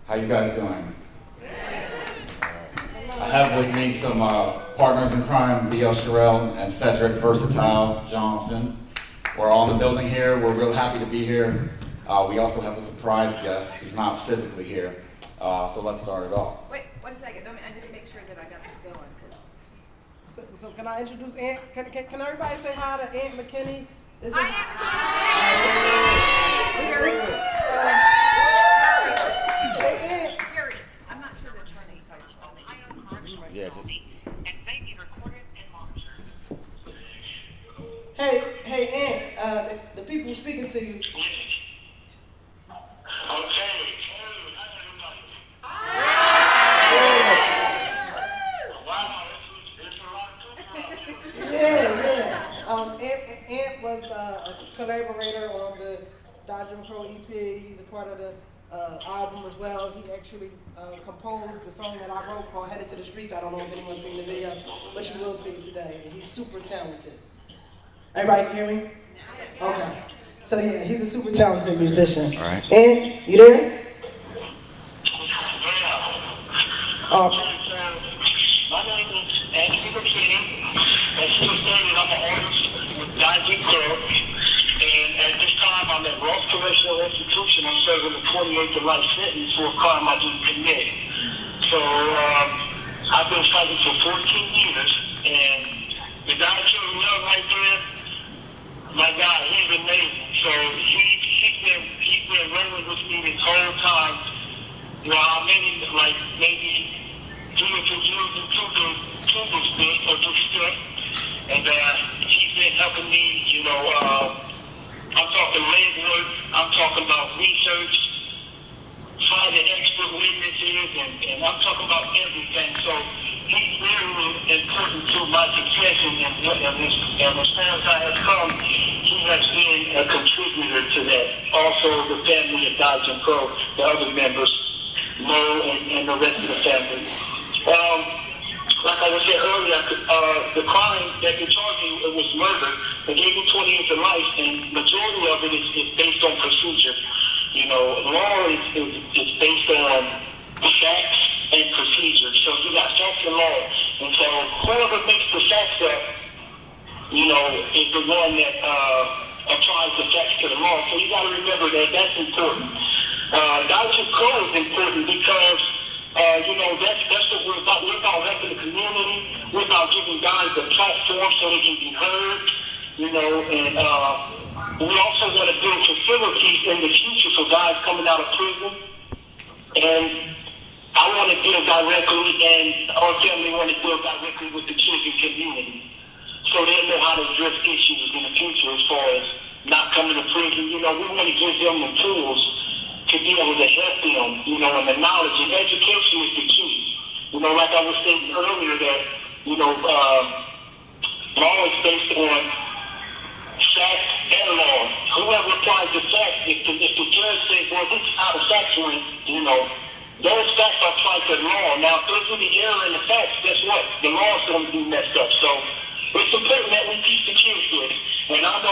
How you guys doing? I have with me some partners in crime, Shirelle and Cedric, Versatile Johnson. We're all in the building here. We're real happy to be here. We also have a surprise guest who's not physically here. So let's start it off. Wait, 1 second. Let me just make sure that I got this going. So can I introduce Aunt? Can everybody say hi to Aunt McKinney? Hi, Aunt McKinney! Gary, I'm not sure the turning side's falling. Yeah, just. Hey, Aunt. The people speaking to you. Aunt was a collaborator on the Jim Crow EP. He's a part of the album as well. He actually composed the song that I wrote called Headed to the Streets. I don't know if anyone's seen the video, but you will see it today. And he's super talented. Everybody can hear me? Okay. So yeah, he's a super talented musician. All right. Aunt, you there? My name is Anthony McKinney, and still stated I'm an artist with Jim Crow. And at this time, I'm at Ross Correctional Institution. I'm serving a 28 to life sentence for a crime I didn't commit. So I've been fighting for 14 years, and the guy killed me up right there. My God, he's amazing. So he's been running with me this whole time. While maybe 3 or 4 years into this bit or this step, and he's been helping me. I'm talking legwork. I'm talking about research, finding expert witnesses, and I'm talking about everything. So he's really important to my success, and as far as I have come, he has been a contributor to that. Also, the family of Jim Crow, the other members, Mo and the rest of the family. Like I was saying earlier, the crime that they charged me was murder. They gave me 20 years to life, and majority of it is based on procedure. Law is based on facts and procedure. So you got facts and law. And so whoever makes the facts up, is the one that applies the facts to the law. So you got to remember that that's important. Jim Crow is important because that's what we're about. We're about helping the community. We're about giving guys a platform so they can be heard, and we also want to build facilities in the future for guys coming out of prison. And I want to deal directly, and our family want to deal directly with the children community. So they know how to address issues in the future as far as not coming to prison. We want to give them the tools to be able to help them, and the knowledge and education is the key. Like I was saying earlier that, law is based on fact and law. Whoever applies the fact, if the judge says, well, this is how the facts went, those facts are applied to the law. Now, if there's any error in the facts, guess what? The law is going to be messed up. So it's important that we teach the kids this. And I've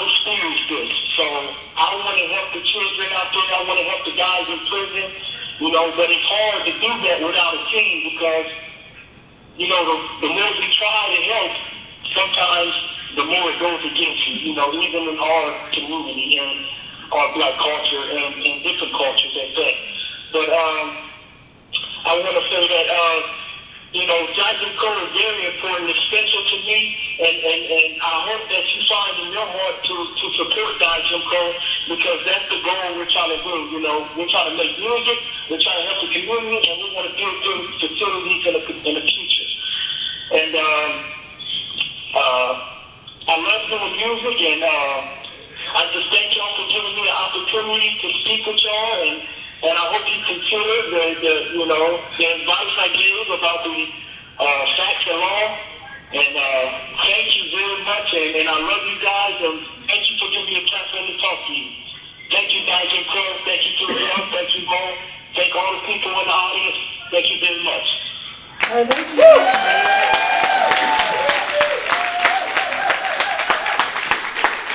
experienced this, so I want to help the children out there. I want to help the guys in prison, but it's hard to do that without a team because, the more we try to help, sometimes the more it goes against you, even in our community and our black culture and different cultures at that. But I want to say that, Jim Crow is very important, it's special to me, and I hope that you find in your heart to support Jim Crow because that's the goal we're trying to do. We're trying to make music, we're trying to help the community, and we want to build facilities in the future. And I love doing music, and I just thank y'all for giving me the opportunity to speak with y'all, and I hope you consider the advice I gave about the facts and law. And thank you very much, and I love you guys, and thank you for giving me a platform to talk to you. Thank you, Jim Crow. Thank you, Shirelle. Thank you, Mo. Thank all the people in the audience. Thank you very much. All right, thank you.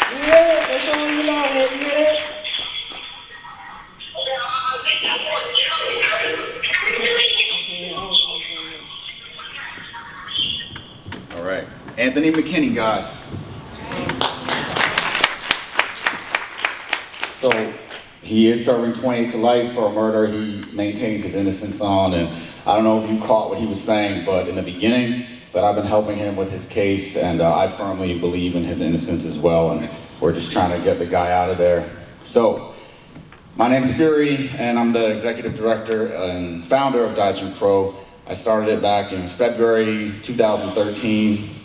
You hear it? That's all you know. You hear it? Anthony McKinney, guys. So he is serving 20 to life for a murder he maintained his innocence on, and I don't know if you caught what he was saying, but in the beginning, but I've been helping him with his case, and I firmly believe in his innocence as well, and we're just trying to get the guy out of there. So, my name's Fury, and I'm the executive director and founder of Die Jim Crow. I started it back in February 2013,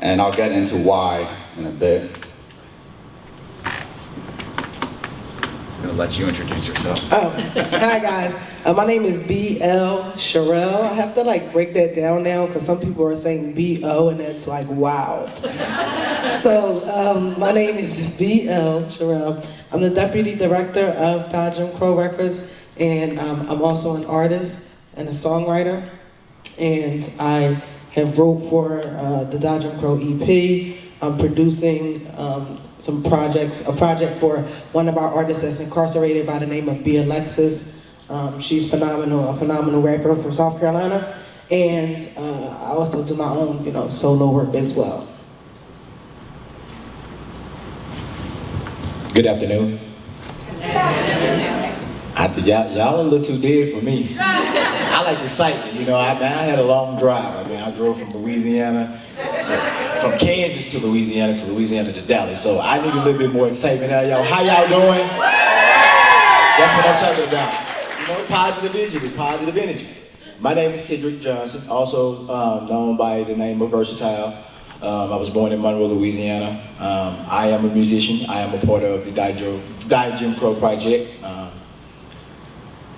and I'll get into why in a bit. I'm gonna let you introduce yourself. Oh, hi guys. My name is B.L. Shirelle. I have to like break that down now because some people are saying B.O. and that's like wild. So my name is B.L. Shirelle. I'm the deputy director of Die Jim Crow Records, and I'm also an artist and a songwriter. And I have wrote for the Die Jim Crow EP. I'm producing a project for one of our artists that's incarcerated by the name of B. Alexis. She's phenomenal, a phenomenal rapper from South Carolina. And I also do my own, solo work as well. Good afternoon. Y'all a little too dead for me. I like the excitement, I had a long drive. I drove from Louisiana, from Kansas to Louisiana to Dallas. So I need a little bit more excitement out of y'all. How y'all doing? That's what I'm talking about. Positive energy. My name is Cedric Johnson, also known by the name of Versatile. I was born in Monroe, Louisiana. I am a musician. I am a part of the Die Jim Crow project.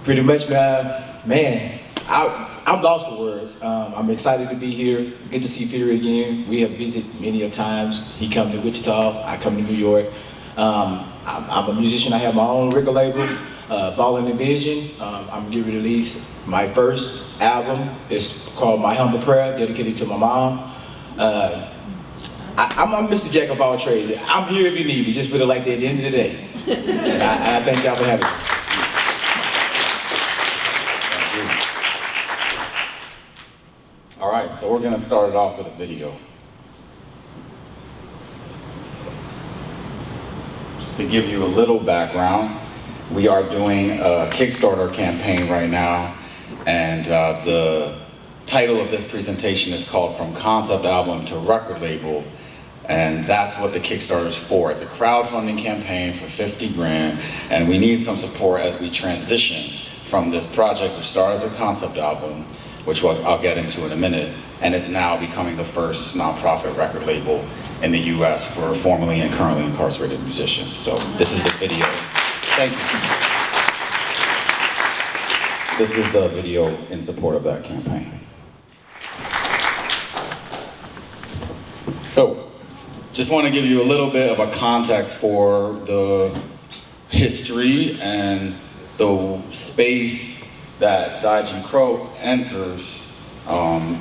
Pretty much, man, I'm lost for words. I'm excited to be here. Good to see Fury again. We have visited many of times. He come to Wichita, I come to New York. I'm a musician. I have my own record label, Ballin' and Vision. I'm getting ready to release my first album. It's called My Humble Prayer, dedicated to my mom. I'm Mr. Jack of all trades. I'm here if you need me. Just put it like that at the end of the day. And I thank y'all for having me. All right, so we're gonna start it off with a video. Just to give you a little background, we are doing a Kickstarter campaign right now, and the title of this presentation is called From Concept Album to Record Label, and that's what the Kickstarter is for. It's a crowdfunding campaign for 50 grand, and we need some support as we transition from this project, which started as a concept album, which I'll get into in a minute, and is now becoming the first nonprofit record label in the US for formerly and currently incarcerated musicians. So this is the video. Thank you. This is the video in support of that campaign. So, just want to give you a little bit of a context for the history and the space that Die Jim Crow enters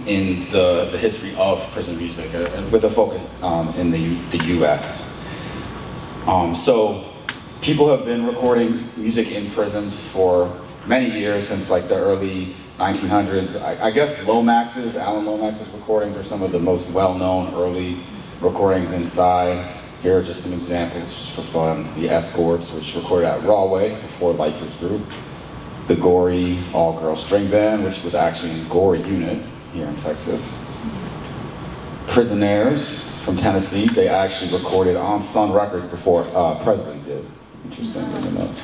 in the history of prison music, with a focus in the US. So people have been recording music in prisons for many years, since like the early 1900s. I guess Lomax's, Alan Lomax's recordings are some of the most well-known early recordings inside. Here are just some examples, just for fun. The Escorts, which recorded at Rawway before Lifers Group. The Gory all-girl string band, which was actually in Gory Unit here in Texas. Prisonaires from Tennessee, they actually recorded on Sun Records before Presley did, interestingly enough.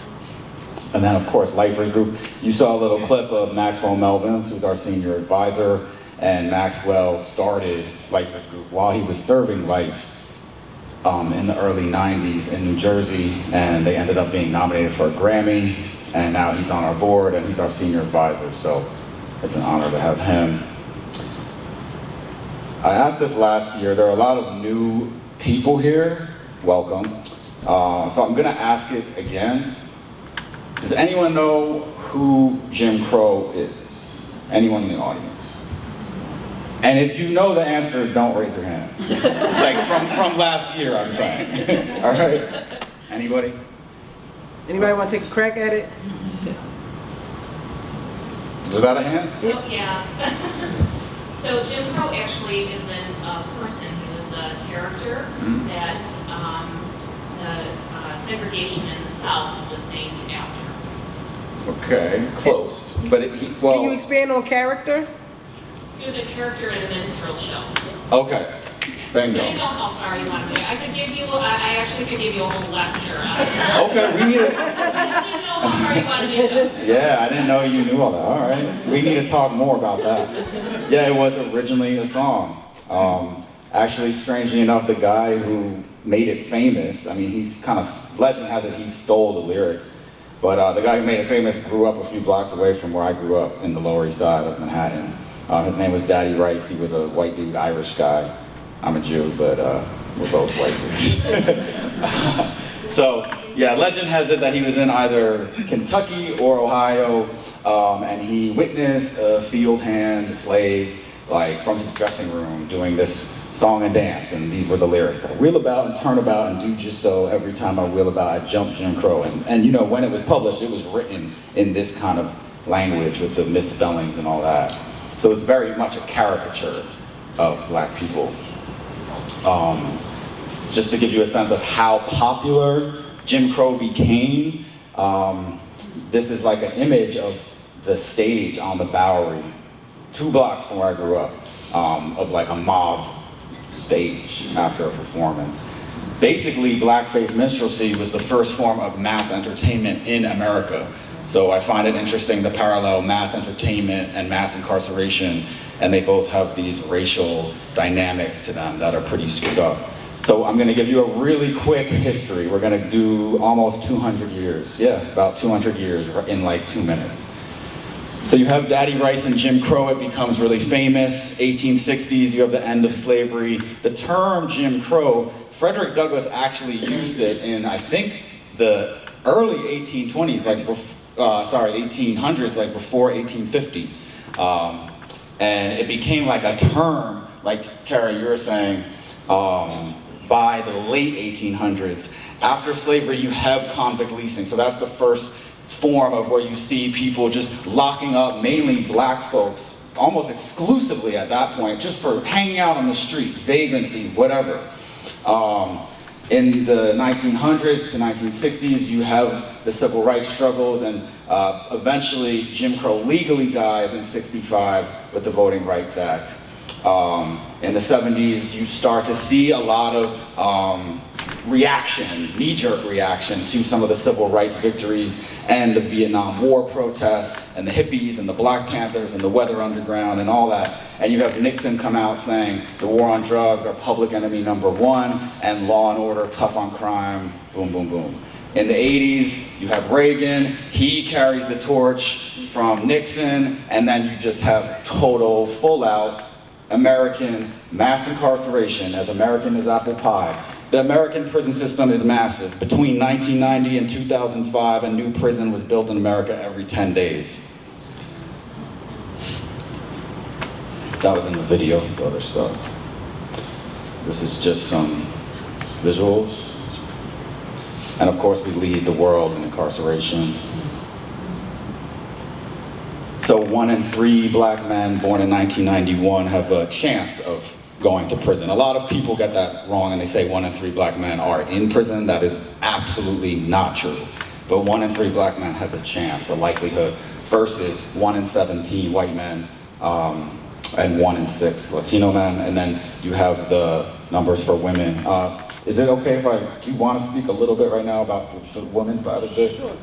And then of course, Lifers Group. You saw a little clip of Maxwell Melvins, who's our senior advisor, and Maxwell started Lifers Group while he was serving life in the early 90s in New Jersey, and they ended up being nominated for a Grammy. And now he's on our board and he's our senior advisor, so it's an honor to have him. I asked this last year. There are a lot of new people here. Welcome. So I'm gonna ask it again. Does anyone know who Jim Crow is? Anyone in the audience? And if you know the answer, don't raise your hand. Like from last year, I'm saying. All right? Anybody? Anybody want to take a crack at it? Was that a hand? So, yeah. So Jim Crow actually isn't a person. He a character that the segregation in the South was named after. Okay, close. But well. Can you expand on character? He was a character in a minstrel show. Okay. I Bingo. don't know how far you want to go. I actually could give you a whole lecture on it. Okay, we need I just didn't know how far you wanted me to go. Yeah, I didn't know you knew all that. All right. We need to talk more about that. Yeah, it was originally a song. Actually, strangely enough, the guy who made it famous, I mean, he's kind of, legend has it he stole the lyrics. But the guy who made it famous grew up a few blocks away from where I grew up in the Lower East Side of Manhattan. His name was Daddy Rice. He was a white dude, Irish guy. I'm a Jew, but we're both white dudes. So, yeah, legend has it that he was in either Kentucky or Ohio, and he witnessed a field hand slave, like from his dressing room, doing this song and dance, and these were the lyrics. I wheel about and turn about and do just so. Every time I wheel about, I jump Jim Crow. And you know, when it was published, it was written in this kind of language with the misspellings and all that. So it's very much a caricature of black people. Just to give you a sense of how popular Jim Crow became, this is like an image of the stage on the Bowery, 2 blocks from where I grew up, of like a mobbed stage after a performance. Basically, blackface minstrelsy was the first form of mass entertainment in America. So I find it interesting to parallel mass entertainment and mass incarceration, and they both have these racial dynamics to them that are pretty screwed up. So I'm gonna give you a really quick history. We're gonna do almost 200 years. Yeah, about 200 years in like 2 minutes. So you have Daddy Rice and Jim Crow, it becomes really famous. 1860s, you have the end of slavery. The term Jim Crow, Frederick Douglass actually used it in, I think, the early 1820s, like 1800s, like before 1850. And it became like a term, like Kara, you were saying, by the late 1800s. After slavery, you have convict leasing. So that's the first form of where you see people just locking up mainly black folks, almost exclusively at that point, just for hanging out on the street, vagrancy, whatever. In the 1900s to 1960s, you have the civil rights struggles, and eventually Jim Crow legally dies in '65 with the Voting Rights Act. In the 70s, you start to see a lot of reaction, knee-jerk reaction to some of the civil rights victories and the Vietnam War protests and the hippies and the Black Panthers and the Weather Underground and all that. And you have Nixon come out saying the war on drugs are public enemy #1 and law and order, tough on crime, boom, boom, boom. In the 80s, you have Reagan, he carries the torch from Nixon, and then you just have total, full-out American mass incarceration, as American as apple pie. The American prison system is massive. Between 1990 and 2005, a new prison was built in America every 10 days. That was in the video, the other stuff. This is just some visuals. And of course, we lead the world in incarceration. So 1 in 3 black men born in 1991 have a chance of going to prison. A lot of people get that wrong and they say 1 in 3 black men are in prison. That is absolutely not true. But 1 in 3 black men has a chance, a likelihood, versus 1 in 17 white men and 1 in 6 Latino men. And then you have the numbers for women. Is it okay if do you want to speak a little bit right now about the women's side of it? Sure.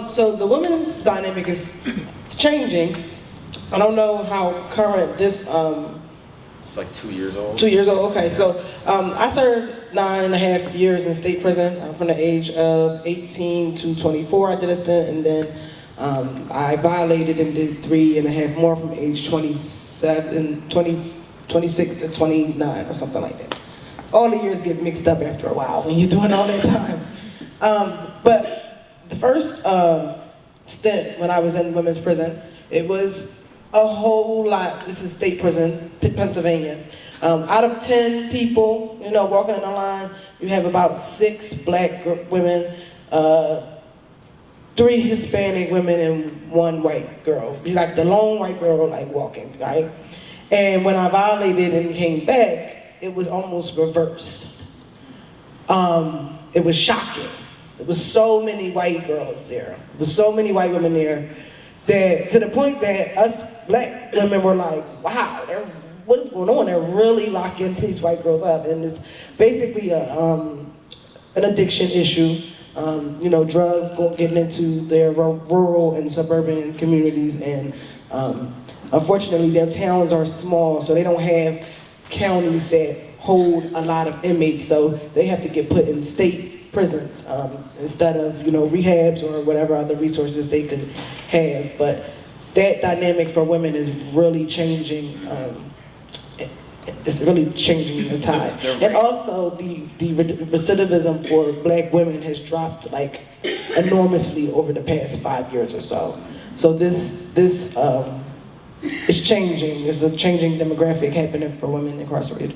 So the women's dynamic is changing. I don't know how current this. It's like 2 years old. 2 years old. Okay, so I served 9.5 years in state prison from the age of 18 to 24. I did a stint, and then I violated and did 3.5 more from age 26 to 29 or something like that. All the years get mixed up after a while when you're doing all that time. But the first stint when I was in women's prison, it was a whole lot. This is state prison, Pennsylvania. Out of 10 people, walking in the line, you have about 6 black women, 3 Hispanic women, and 1 white girl. You're like the lone white girl, like walking, right? And when I violated and came back, it was almost reversed. It was shocking. There was so many white girls there. There was so many white women there that to the point that us black women were like, wow, what is going on? They're really locking these white girls up. And it's basically an addiction issue. You know, drugs getting into their rural and suburban communities, and unfortunately their towns are small, so they don't have counties that hold a lot of inmates, so they have to get put in state prisons instead of, you know, rehabs or whatever other resources they could have. But that dynamic for women is really changing. It's really changing the tide. And also the recidivism for black women has dropped like enormously over the past 5 years or so. So this is changing. There's a changing demographic happening for women incarcerated.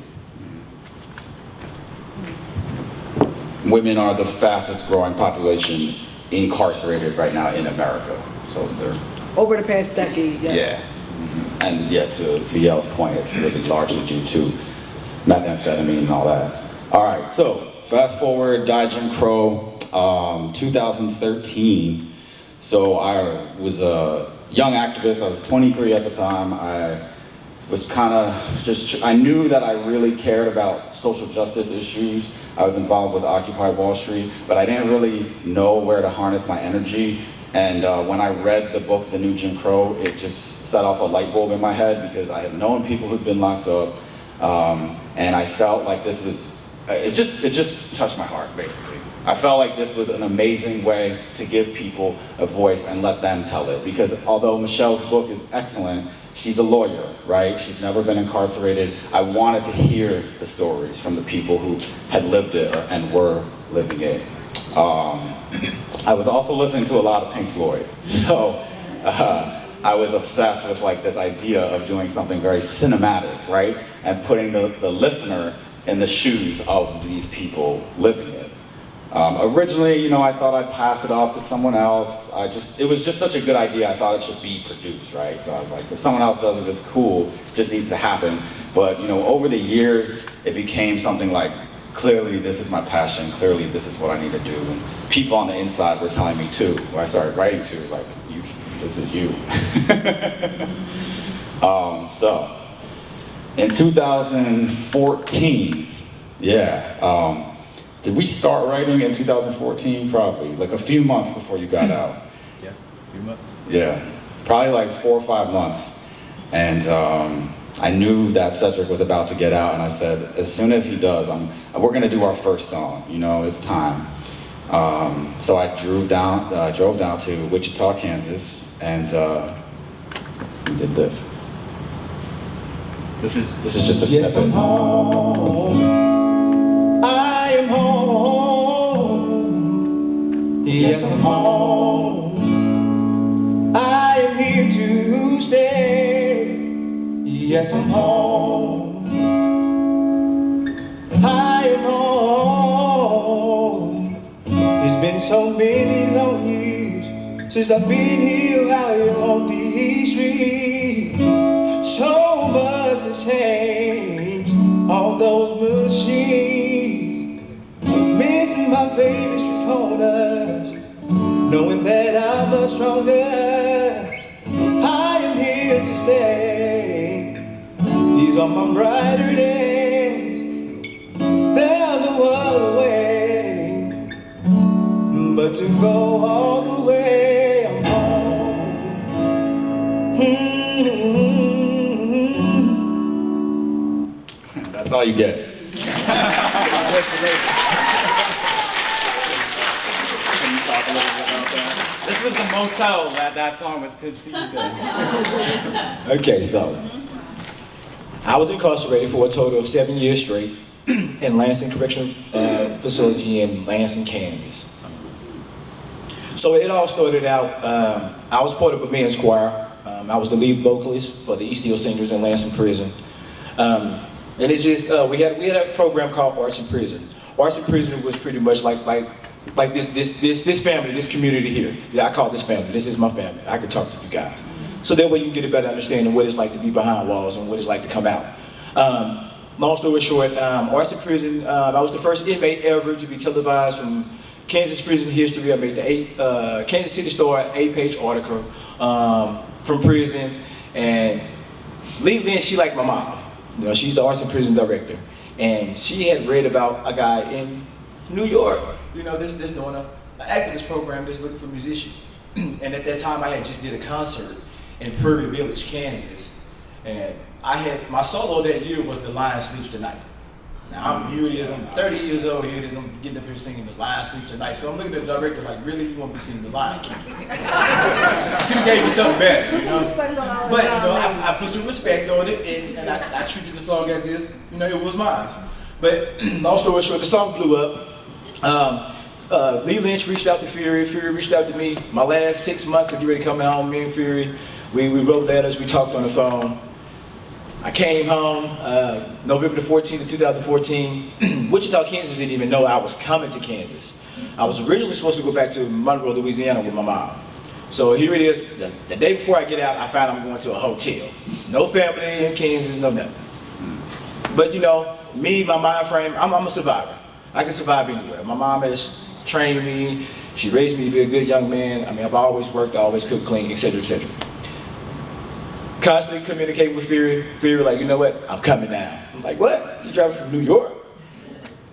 Women are the fastest growing population incarcerated right now in America. So they're Over the past decade, yeah. Yeah. And yeah, to BL's point, it's really largely due to methamphetamine and all that. All right, so fast forward, die Jim Crow, 2013. So I was a young activist. I was 23 at the time. I was kind of I knew that I really cared about social justice issues. I was involved with Occupy Wall Street, but I didn't really know where to harness my energy. And when I read the book, The New Jim Crow, it just set off a light bulb in my head because I had known people who'd been locked up, and I felt like this was, it just touched my heart, basically. I felt like this was an amazing way to give people a voice and let them tell it. Because although Michelle's book is excellent, she's a lawyer, right? She's never been incarcerated. I wanted to hear the stories from the people who had lived it and were living it. I was also listening to a lot of Pink Floyd, so I was obsessed with like this idea of doing something very cinematic, right? And putting the listener in the shoes of these people living it. Originally, you know, I thought I'd pass it off to someone else. It was just such a good idea, I thought it should be produced, right? So I was like, if someone else does it, it's cool, it just needs to happen. But, you know, over the years, it became something like, clearly this is my passion, clearly this is what I need to do. And people on the inside were telling me too, who I started writing to, like, this is you. So, in 2014, did we start writing in 2014? Probably, like a few months before you got out. Yeah, a few months. Yeah, probably like 4 or 5 months. And I knew that Cedric was about to get out, and I said, as soon as he does, we're gonna do our first song, you know, it's time. So I drove down to Wichita, Kansas, and we did this. This is just a snippet. Yes, I'm home. I am home. Yes, I'm home. I am here to stay. Yes, I'm home. I am home. It's been so many long years since I've been here out here on these streets. So much has changed, all those machines. Missing my favorite street corners, knowing that I'm much stronger. I am here to stay. These are my brighter days. There's no other way but to go all the way. I'm home. That's all you get. Can you talk a little bit about that? This was the motel that song was conceived in. Okay, so I was incarcerated for a total of 7 years straight in Lansing Correctional Facility in Lansing, Kansas. So it all started out, I was part of a men's choir. I was the lead vocalist for the East Hill Singers in Lansing Prison. And it's just, we had a program called Arts in Prison. Arts in Prison was pretty much like this family, this community here. Yeah, I call this family. This is my family. I could talk to you guys. So that way you can get a better understanding of what it's like to be behind walls and what it's like to come out. long story short, Arson Prison, I was the first inmate ever to be televised from Kansas prison history. I made the Kansas City Star 8-page article from prison. And Lee Lynn, she like my mom. You know, she's the arson prison director. And she had read about a guy in New York, you know, that's doing an activist program that's looking for musicians. And at that time, I had just did a concert in Prairie Village, Kansas. And my solo that year was The Lion Sleeps Tonight. Now, here it is, I'm 30 years old, here it is, I'm getting up here singing The Lion Sleeps Tonight. So I'm looking at the director like, really, you want me to sing The Lion King? Could have gave me something better, you know? But, you know, I put some respect on it, and I treated the song as if, you know, it was mine. But, long story short, the song blew up. Lee Lynch reached out to Fury, Fury reached out to me. My last 6 months of getting ready coming home, me and Fury, we wrote letters, we talked on the phone. I came home November the 14th of 2014. Wichita, Kansas didn't even know I was coming to Kansas. I was originally supposed to go back to Monroe, Louisiana with my mom. So here it is, the day before I get out, I find I'm going to a hotel. No family in Kansas, no nothing. But you know, me, my mind frame, I'm a survivor. I can survive anywhere. My mom has trained me, she raised me to be a good young man. I mean, I've always worked, I always cooked clean, etc., etc. Constantly communicate with Fury. Fury like, you know what? I'm coming down. I'm like, what? You driving from New York?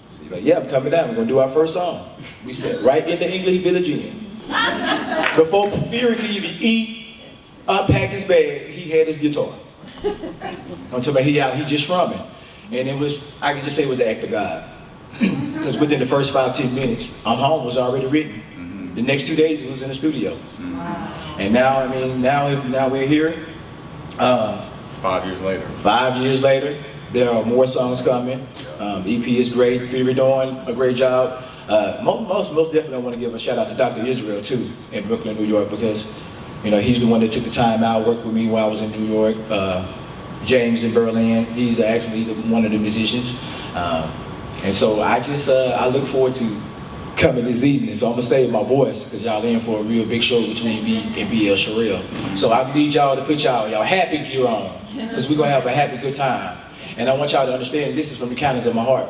So he's like, yeah, I'm coming down. We're gonna do our first song. We said, right in the English Village Inn. Before Fury could even eat, unpack his bag, he had his guitar. I'm talking about he just strumming. And it was, I can just say it was an act of God. Because within the first 5-10 minutes, I'm Home was already written. The next 2 days, it was in the studio. And now, I mean, now we're here. 5 years later. 5 years later, there are more songs coming. The EP is great. Fury doing a great job. Most definitely I want to give a shout out to Dr. Israel too in Brooklyn, New York, because you know he's the one that took the time out, worked with me while I was in New York. James in Berlin, he's actually one of the musicians. And so I just I look forward to coming this evening. So I'm gonna save my voice because y'all in for a real big show between me and BL Shirelle. So I need y'all to put y'all happy gear on because we're gonna have a happy good time. And I want y'all to understand this is from the kindness of my heart.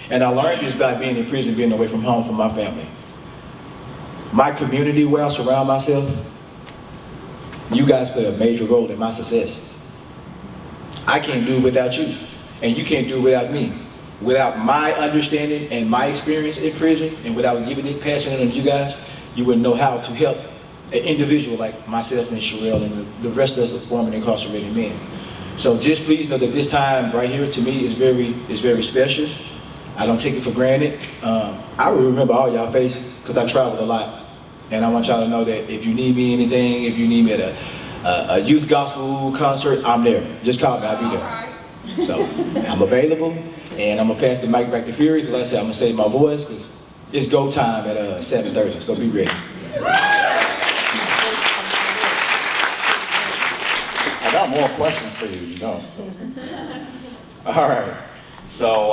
And I learned this by being in prison, being away from home, from my family. My community where I surround myself, you guys play a major role in my success. I can't do it without you, and you can't do it without me. Without my understanding and my experience in prison, and without giving it passionate on you guys, you wouldn't know how to help an individual like myself and Shirelle and the rest of us former incarcerated men. So just please know that this time right here to me is very special. I don't take it for granted. I will remember all y'all faces because I traveled a lot. And I want y'all to know that if you need me anything, if you need me at a youth gospel concert, I'm there. Just call me, I'll be there. So I'm available. And I'm gonna pass the mic back to Fury because like I said, I'm gonna save my voice because it's go time at 7:30, so be ready. I got more questions for you, you know. All right. So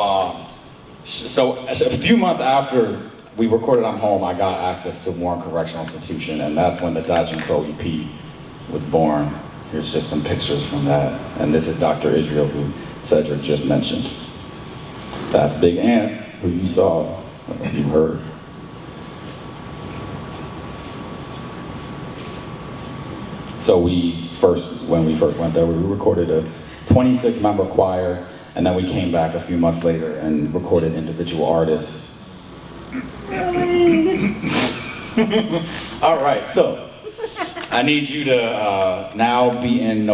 a few months after we recorded I'm Home, I got access to Warren Correctional Institution, and that's when the Dodge and Crow EP was born. Here's just some pictures from that. And this is Dr. Israel, who Cedric just mentioned. That's Big Ant, who you saw, you heard. So when we first went there, we recorded a 26-member choir, and then we came back a few months later and recorded individual artists. All right, so I need you to now be in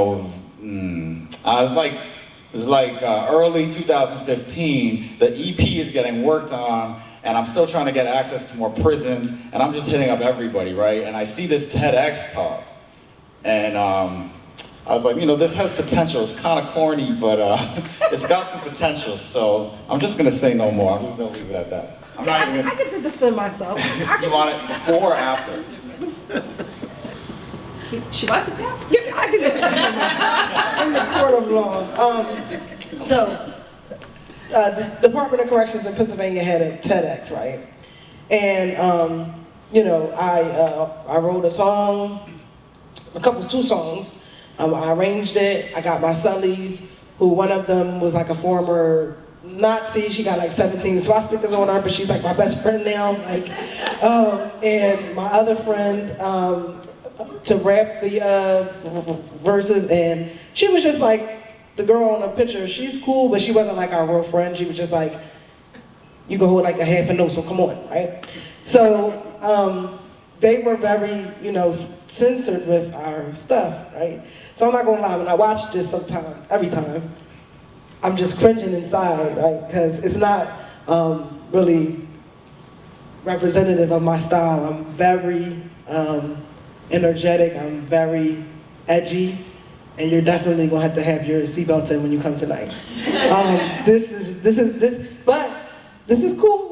It's like early 2015, the EP is getting worked on, and I'm still trying to get access to more prisons, and I'm just hitting up everybody, right? And I see this TEDx talk, and I was like, you know, this has potential. It's kind of corny, but it's got some potential, so I'm just gonna say no more. I'm just gonna leave it at that. I'm not even I get to defend myself. You want it before or after? She likes it now? Yeah, I can defend myself in the court of law. The Department of Corrections in Pennsylvania had a TEDx, right? And you know, I wrote a song, two songs. I arranged it. I got my Sullies who one of them was like a former Nazi. She got like 17 swastikas on her, but she's like my best friend now. Like, and my other friend to rap the verses, and she was just like the girl on the picture. She's cool, but she wasn't like our real friend. She was just like, you can hold like a half a note, so come on, right? So they were very, you know, censored with our stuff, right? So I'm not gonna lie, when I watch this every time, I'm just cringing inside, right? Because it's not really representative of my style. I'm very energetic, I'm very edgy, and you're definitely gonna have to have your seatbelt in when you come tonight. But this is cool.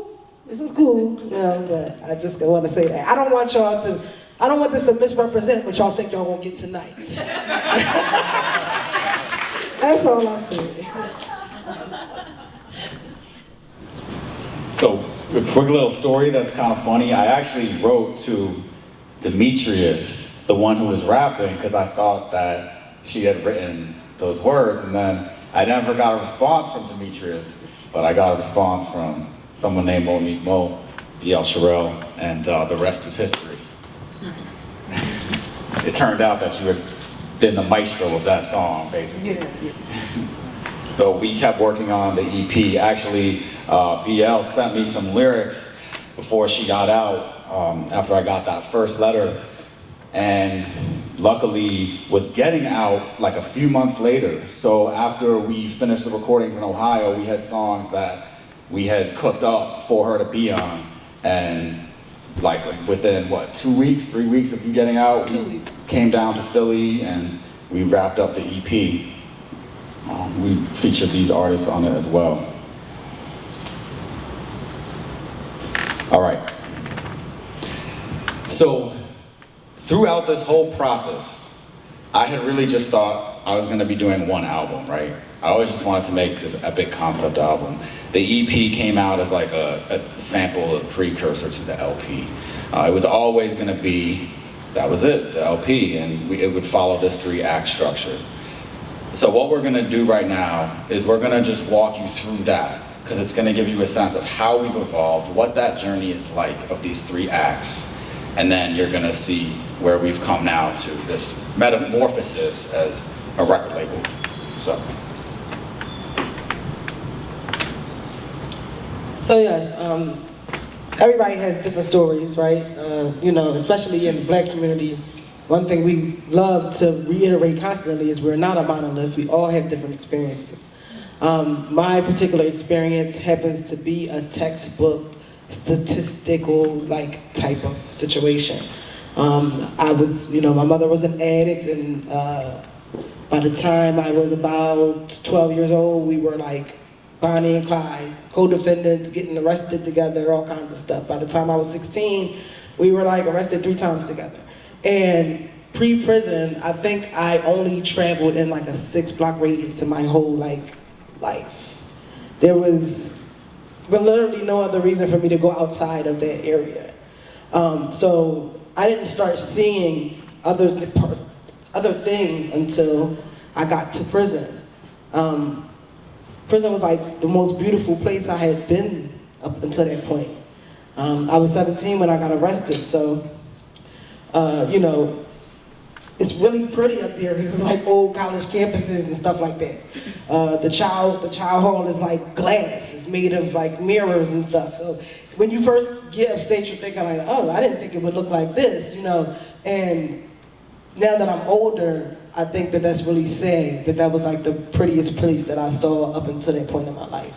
This is cool, you know, but I just want to say that. I don't want this to misrepresent what y'all think y'all gonna get tonight. That's all I'm saying. So, a quick little story that's kind of funny. I actually wrote to Demetrius, the one who was rapping, because I thought that she had written those words, and then I never got a response from Demetrius, but I got a response from someone named Monique Mo, BL Shirelle, and the rest is history. It turned out that you had been the maestro of that song, basically. Yeah. So we kept working on the EP. Actually, BL sent me some lyrics before she got out, after I got that first letter, and luckily was getting out like a few months later. So after we finished the recordings in Ohio, we had songs that we had cooked up for her to be on, and like within what, 2 weeks, 3 weeks of you getting out, we came down to Philly and we wrapped up the EP. We featured these artists on it as well. All right. So throughout this whole process, I had really just thought I was gonna be doing one album, right? I always just wanted to make this epic concept album. The EP came out as like a sample, a precursor to the LP. It was always gonna be, that was it, the LP, and it would follow this 3-act structure. So what we're gonna do right now is we're gonna just walk you through that, because it's gonna give you a sense of how we've evolved, what that journey is like of these 3 acts, and then you're gonna see where we've come now to this metamorphosis as a record label. So yes, everybody has different stories, right? You know, especially in the Black community, one thing we love to reiterate constantly is we're not a monolith. We all have different experiences. My particular experience happens to be a textbook, statistical like type of situation. I was, you know, my mother was an addict, and by the time I was about 12 years old, we were like Bonnie and Clyde, co-defendants, getting arrested together, all kinds of stuff. By the time I was 16, we were like arrested 3 times together. And pre-prison, I think I only traveled in like a 6-block radius in my whole like life. There was literally no other reason for me to go outside of that area. So I didn't start seeing other things until I got to prison. Prison was like the most beautiful place I had been up until that point. I was 17 when I got arrested, so you know, it's really pretty up there because it's like old college campuses and stuff like that. The child hall is like glass. It's made of like mirrors and stuff. So when you first get upstate, you're thinking like, oh, I didn't think it would look like this, you know. And now that I'm older, I think that that's really sad that that was like the prettiest place that I saw up until that point in my life.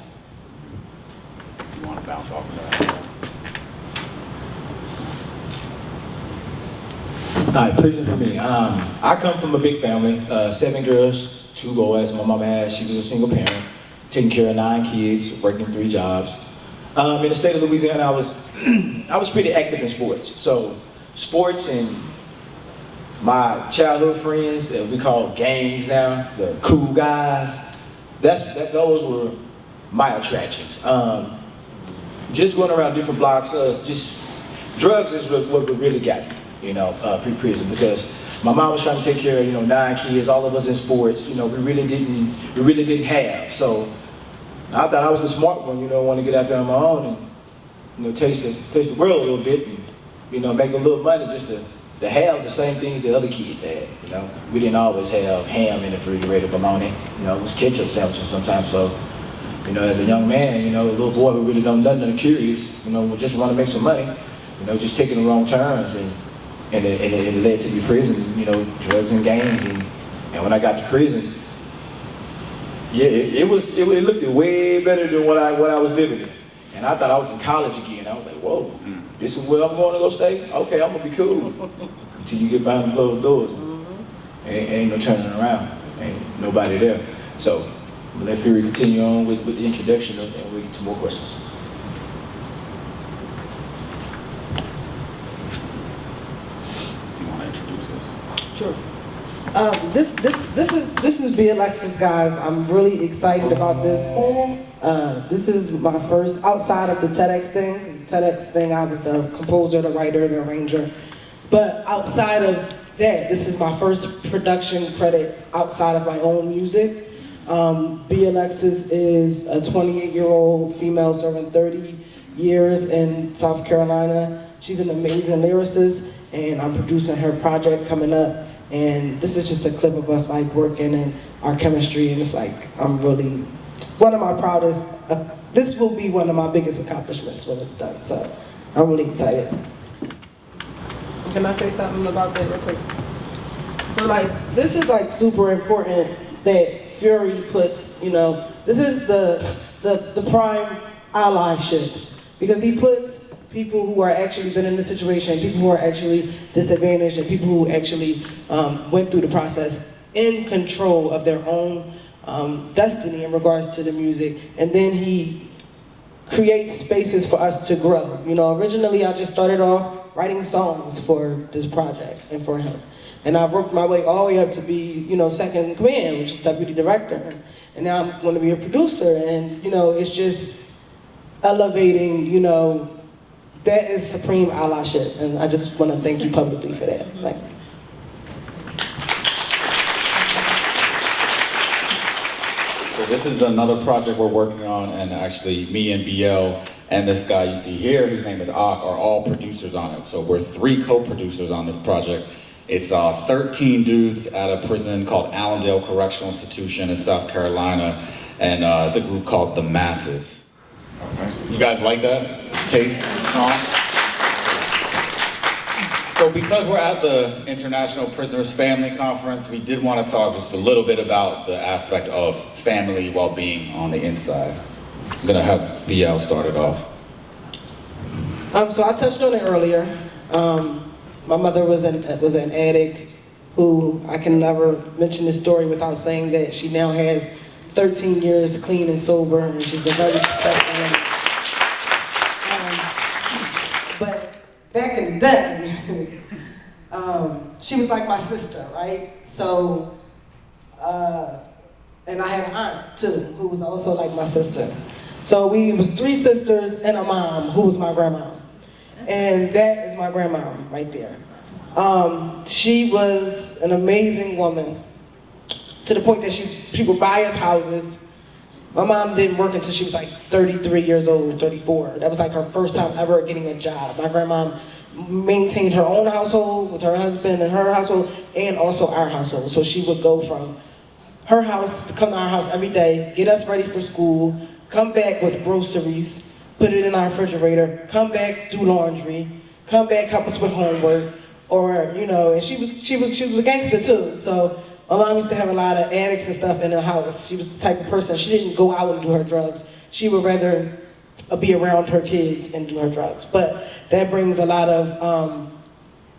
You want to bounce off of that? All right, prison for me. I come from a big family, 7 girls, 2 boys. My mama she was a single parent, taking care of 9 kids, working 3 jobs. In the state of Louisiana, I was pretty active in sports. So sports and my childhood friends, that we call gangs now, the cool guys, those were my attractions. Just going around different blocks, just drugs is what really got me, you know, pre-prison, because my mom was trying to take care of, 9 kids, all of us in sports. We really didn't have. So I thought I was the smart one, want to get out there on my own and, taste the world a little bit and, make a little money just to have the same things that other kids had. We didn't always have ham in the refrigerator, bologna. It was ketchup sandwiches sometimes. So, as a young man, a little boy who really don't nothing and curious, just want to make some money, just taking the wrong turns and it led to me prison, drugs and gangs and when I got to prison, yeah, it looked way better than what I was living in. And I thought I was in college again. I was like, whoa, this is where I'm going to go stay? Okay, I'm gonna be cool. Until you get behind the closed doors. Ain't no turning around. Ain't nobody there. So we'll let Fury continue on with the introduction and we'll get to more questions. You want to introduce us? Sure. This is BLX's, guys. I'm really excited about this. This is my first, outside of the TEDx thing. The TEDx thing, I was the composer, the writer, the arranger. But outside of that, this is my first production credit outside of my own music. BLX is a 28-year-old female serving 30 years in South Carolina. She's an amazing lyricist, and I'm producing her project coming up. And this is just a clip of us like working and our chemistry, and it's like, I'm really, one of my proudest, this will be one of my biggest accomplishments when it's done, so I'm really excited. Can I say something about that real quick? So like, this is like super important that Fury puts, this is the prime allyship, because he puts people who are actually been in this situation, people who are actually disadvantaged, and people who actually went through the process in control of their own destiny in regards to the music. And then he creates spaces for us to grow. Originally I just started off writing songs for this project and for him. And I worked my way all the way up to be, second in command, which is deputy director. And now I'm going to be a producer, and it's just elevating, that is supreme allyship, and I just want to thank you publicly for that. So this is another project we're working on, and actually me and BL and this guy you see here, whose name is Ak, are all producers on it. So we're 3 co-producers on this project. It's 13 dudes at a prison called Allendale Correctional Institution in South Carolina, and it's a group called The Masses. You guys like that taste song? So because we're at the International Prisoners Family Conference, we did want to talk just a little bit about the aspect of family well-being on the inside. I'm gonna have BL start it off. So I touched on it earlier. My mother was an addict who, I can never mention this story without saying that she now has 13 years clean and sober, and she's a very successful woman. But back in the day, she was like my sister, right? So, and I had an aunt too, who was also like my sister. So we was 3 sisters and a mom, who was my grandma. And that is my grandma right there. She was an amazing woman, to the point that she would buy us houses. My mom didn't work until she was like 33 years old, 34. That was like her first time ever getting a job. My grandma maintained her own household with her husband and her household, and also our household. So she would go from her house to come to our house every day, get us ready for school, come back with groceries, put it in our refrigerator, come back, do laundry, come back, help us with homework, or, and she was a gangster too. So my mom used to have a lot of addicts and stuff in her house. She was the type of person, she didn't go out and do her drugs. She would rather be around her kids and do her drugs. But that brings a lot of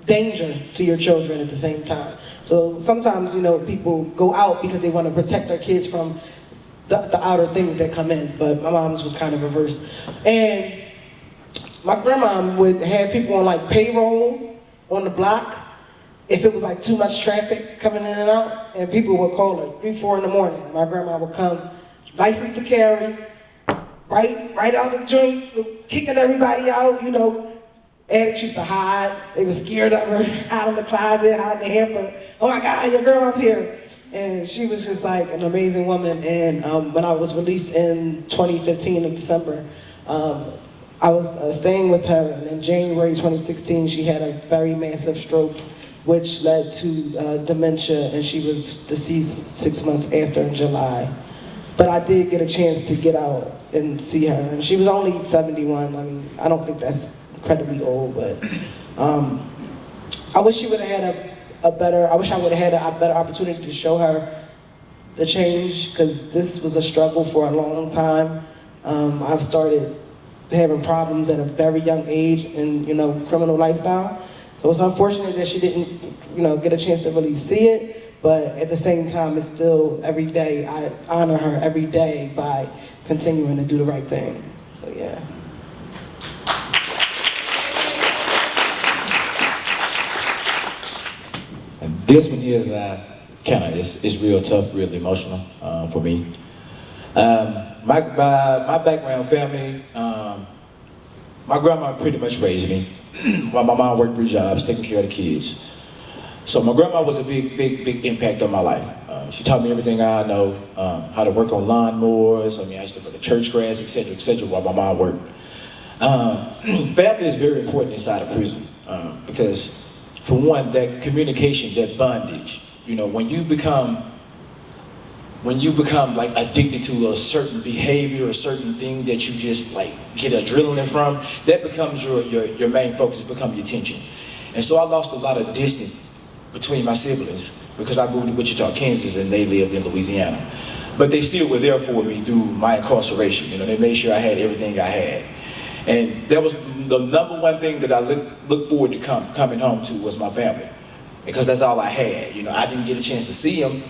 danger to your children at the same time. So sometimes, people go out because they want to protect their kids from the outer things that come in, but my mom's was kind of reverse. And my grandma would have people on like payroll on the block if it was like too much traffic coming in and out, and people would call her 3, 4 in the morning. My grandma would come, license to carry, right out the joint, kicking everybody out, addicts used to hide. They were scared of her, hide in the closet, hide in the hamper. Oh my God, your girl's here. And she was just like an amazing woman. And when I was released in 2015 in December, I was staying with her, and in January 2016, she had a very massive stroke, which led to dementia, and she was deceased 6 months after in July. But I did get a chance to get out and see her, and she was only 71. I mean, I don't think that's incredibly old, but I wish she would have had I wish I would have had a better opportunity to show her the change, because this was a struggle for a long time. I've started having problems at a very young age and, criminal lifestyle. It was unfortunate that she didn't, get a chance to really see it, but at the same time, it's still every day, I honor her every day by continuing to do the right thing. So, yeah. And this one here is it's real tough, real emotional for me. My background family, my grandma pretty much raised me while my mom worked 3 jobs taking care of the kids. So my grandma was a big impact on my life. She taught me everything I know, how to work on lawnmowers. I used to cut the church grass, etc., while my mom worked. Family is very important inside of prison because, for one, that communication, that bondage. When you become like addicted to a certain behavior, a certain thing that you just like get adrenaline from, that becomes your main focus, become your attention. And so I lost a lot of distance between my siblings because I moved to Wichita, Kansas, and they lived in Louisiana. But they still were there for me through my incarceration. They made sure I had everything I had. And that was the number one thing that I look forward to coming home to was my family. Because that's all I had. I didn't get a chance to see them,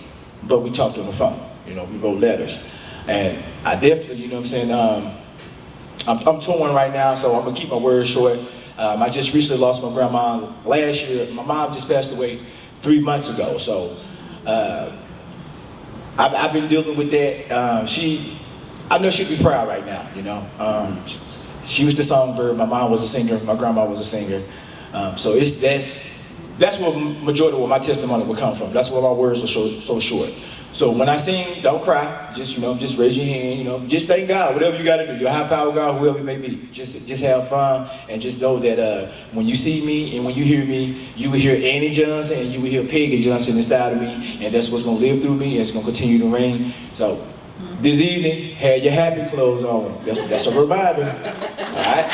but we talked on the phone. We wrote letters. And I definitely, I'm torn right now, so I'm gonna keep my words short. I just recently lost my grandma last year. My mom just passed away 3 months ago, so I've been dealing with that. I know she'd be proud right now, She was the songbird, my mom was a singer, my grandma was a singer. So that's where majority of my testimony would come from. That's why my words are so short. So when I sing, don't cry. Just raise your hand. Just thank God. Whatever you got to do, your high power God, whoever it may be. Just have fun and just know that when you see me and when you hear me, you will hear Annie Johnson and you will hear Peggy Johnson inside of me, and that's what's gonna live through me. And it's gonna continue to reign. So this evening, have your happy clothes on. That's a reminder. All right.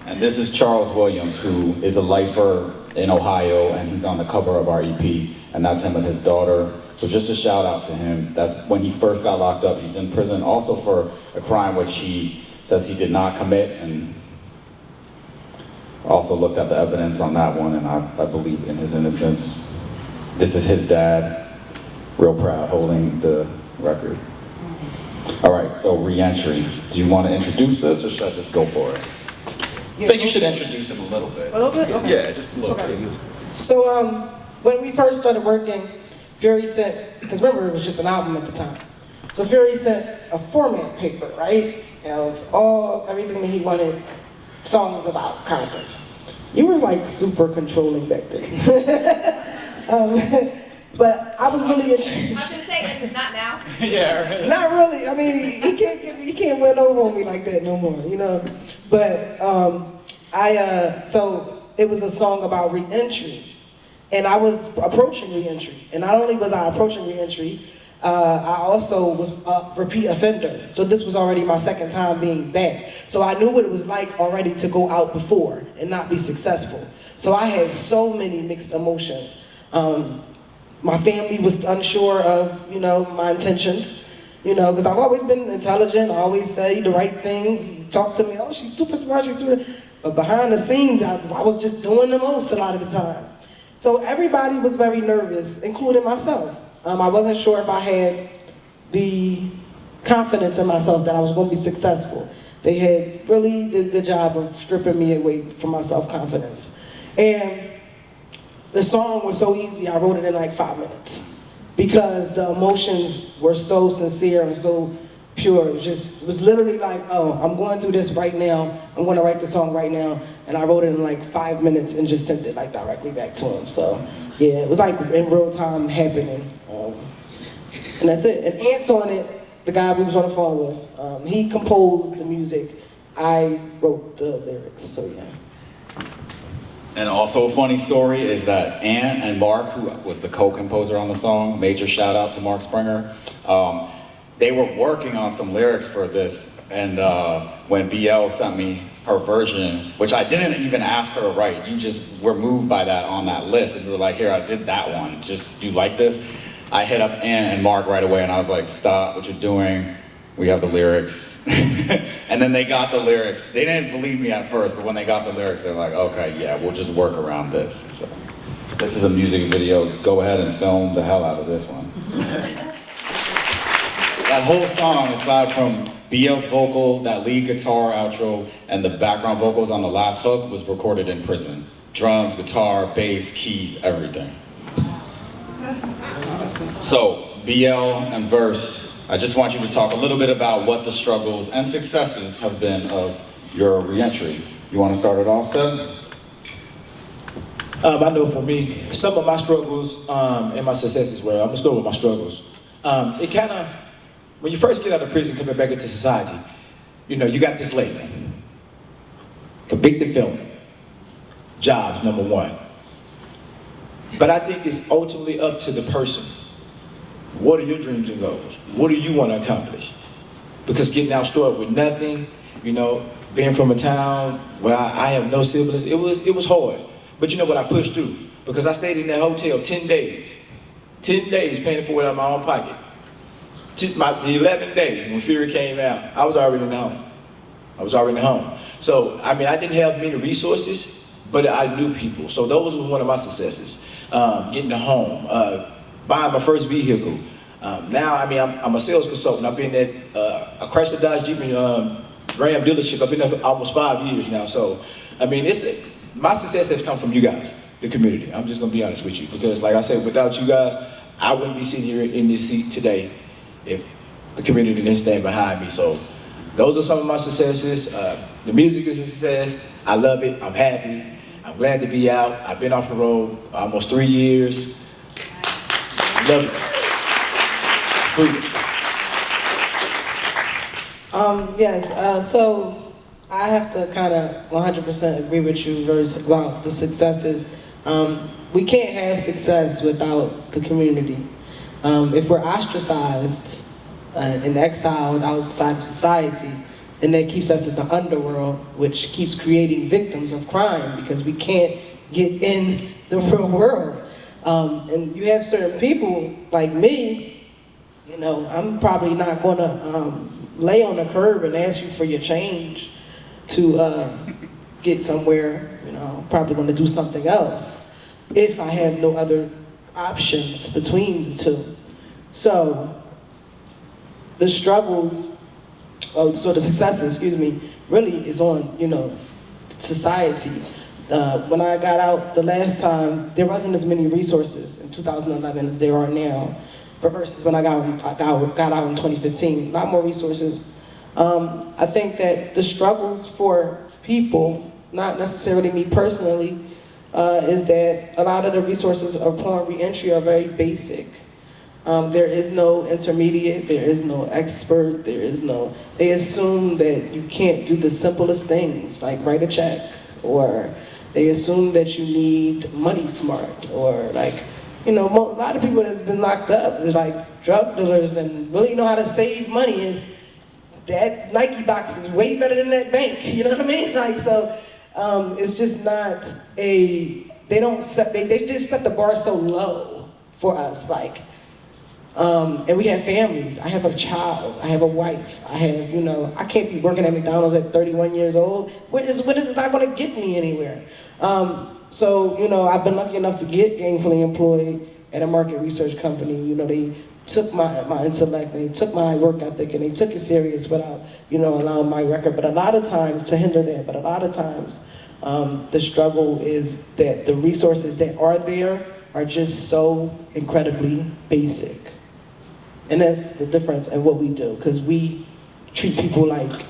And this is Charles Williams, who is a lifer in Ohio, and he's on the cover of our EP, and that's him and his daughter. So just a shout out to him. That's when he first got locked up. He's in prison also for a crime which he says he did not commit, and also looked at the evidence on that one, and I believe in his innocence. This is his dad, real proud, holding the record. All right, so re-entry. Do you want to introduce this, or should I just go for it? I think you should introduce him a little bit. A little bit? Okay. Yeah, just a little bit. So when we first started working, Fury sent, because remember it was just an album at the time. So Fury sent a format paper, right? Of everything that he wanted songs about, kind of. You were like super controlling back then. But I was really interested. I was gonna say, it's not now. Yeah, right. Not really. I mean, he can't win over on me like that no more, But so it was a song about re-entry, and I was approaching re-entry. And not only was I approaching re-entry, I also was a repeat offender. So this was already my second time being back. So I knew what it was like already to go out before and not be successful. So I had so many mixed emotions. My family was unsure of, my intentions, because I've always been intelligent. I always say the right things. You talk to me, oh, she's super smart, But behind the scenes, I was just doing the most a lot of the time. So everybody was very nervous, including myself. I wasn't sure if I had the confidence in myself that I was going to be successful. They had really did a good job of stripping me away from my self-confidence. And the song was so easy, I wrote it in like 5 minutes. Because the emotions were so sincere and so pure. It was literally like, oh, I'm going through this right now. I'm going to write the song right now. And I wrote it in like 5 minutes and just sent it like directly back to him. So yeah, it was like in real time happening. And that's it. And Ant's on it, the guy we was on the phone with. He composed the music. I wrote the lyrics, so yeah. And also a funny story is that Ant and Mark, who was the co-composer on the song, major shout out to Mark Springer, they were working on some lyrics for this, and when BL sent me her version, which I didn't even ask her to write, you just were moved by that on that list, and you were like, here, I did that one, just, you like this? I hit up Ant and Mark right away, and I was like, stop what you're doing, we have the lyrics. And then they got the lyrics. They didn't believe me at first, but when they got the lyrics, they're like, okay, yeah, we'll just work around this. So, this is a music video. Go ahead and film the hell out of this one. That whole song, aside from BL's vocal, that lead guitar outro, and the background vocals on the last hook, was recorded in prison. Drums, guitar, bass, keys, everything. So, BL and verse, I just want you to talk a little bit about what the struggles and successes have been of your reentry. You want to start it off, Seth? I know for me, some of my struggles and my successes were, I'm gonna start with my struggles. It kind of, when you first get out of prison, coming back into society, you know, you got this label. Convicted felon. Jobs, number one. But I think it's ultimately up to the person. What are your dreams and goals? What do you want to accomplish? Because getting out started with nothing, you know, being from a town where I have no siblings, it was hard. But you know what, I pushed through. Because I stayed in that hotel 10 days. 10 days paying for it out of my own pocket. The 11th day, when Fury came out, I was already home. I was already home. So, I mean, I didn't have many resources, but I knew people. So those were one of my successes. Getting to home, buying my first vehicle. Now, I mean, I'm a sales consultant. I've been at a Chrysler Dodge Jeep and Ram dealership. I've been there for almost 5 years now. So, I mean, my success has come from you guys, the community. I'm just gonna be honest with you. Because like I said, without you guys, I wouldn't be sitting here in this seat today if the community didn't stand behind me. So those are some of my successes. The music is a success. I love it, I'm happy. I'm glad to be out. I've been off the road almost 3 years. Love it. Freedom. Yes, so I have to kind of 100% agree with you about the successes. We can't have success without the community. If we're ostracized and exiled outside of society, then that keeps us in the underworld, which keeps creating victims of crime because we can't get in the real world. And you have certain people like me, you know, I'm probably not gonna lay on the curb and ask you for your change to get somewhere. You know, I'm probably gonna do something else if I have no other options between the two. So the struggles, so the successes, excuse me, really is on, you know, society. When I got out the last time, there wasn't as many resources in 2011 as there are now, versus when I got out in 2015. A lot more resources. I think that the struggles for people, not necessarily me personally, is that a lot of the resources upon reentry are very basic. There is no intermediate, there is no expert, they assume that you can't do the simplest things, like write a check, or they assume that you need money smart, or like, you know, a lot of people that's been locked up is like drug dealers and really know how to save money, and that Nike box is way better than that bank, you know what I mean? Like, so it's just not they just set the bar so low for us, like, and we have families. I have a child, I have a wife, I have, you know, I can't be working at McDonald's at 31 years old. What is not gonna get me anywhere? So, you know, I've been lucky enough to get gainfully employed at a market research company. You know, they took my intellect and they took my work ethic and they took it serious without, you know, allowing my record. But a lot of times, to hinder that, but a lot of times, the struggle is that the resources that are there are just so incredibly basic. And that's the difference in what we do, because we treat people like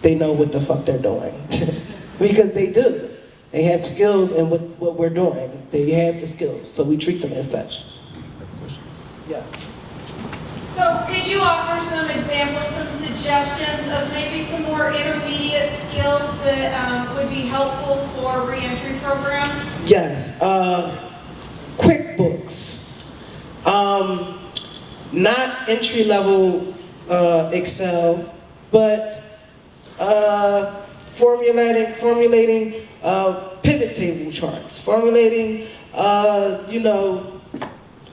they know what the fuck they're doing. Because they do. They have skills in what we're doing. They have the skills, so we treat them as such. Yeah. So could you offer some examples, some suggestions of maybe some more intermediate skills that would be helpful for reentry programs? Yes. QuickBooks. Not entry-level Excel, but formulating pivot table charts, formulating,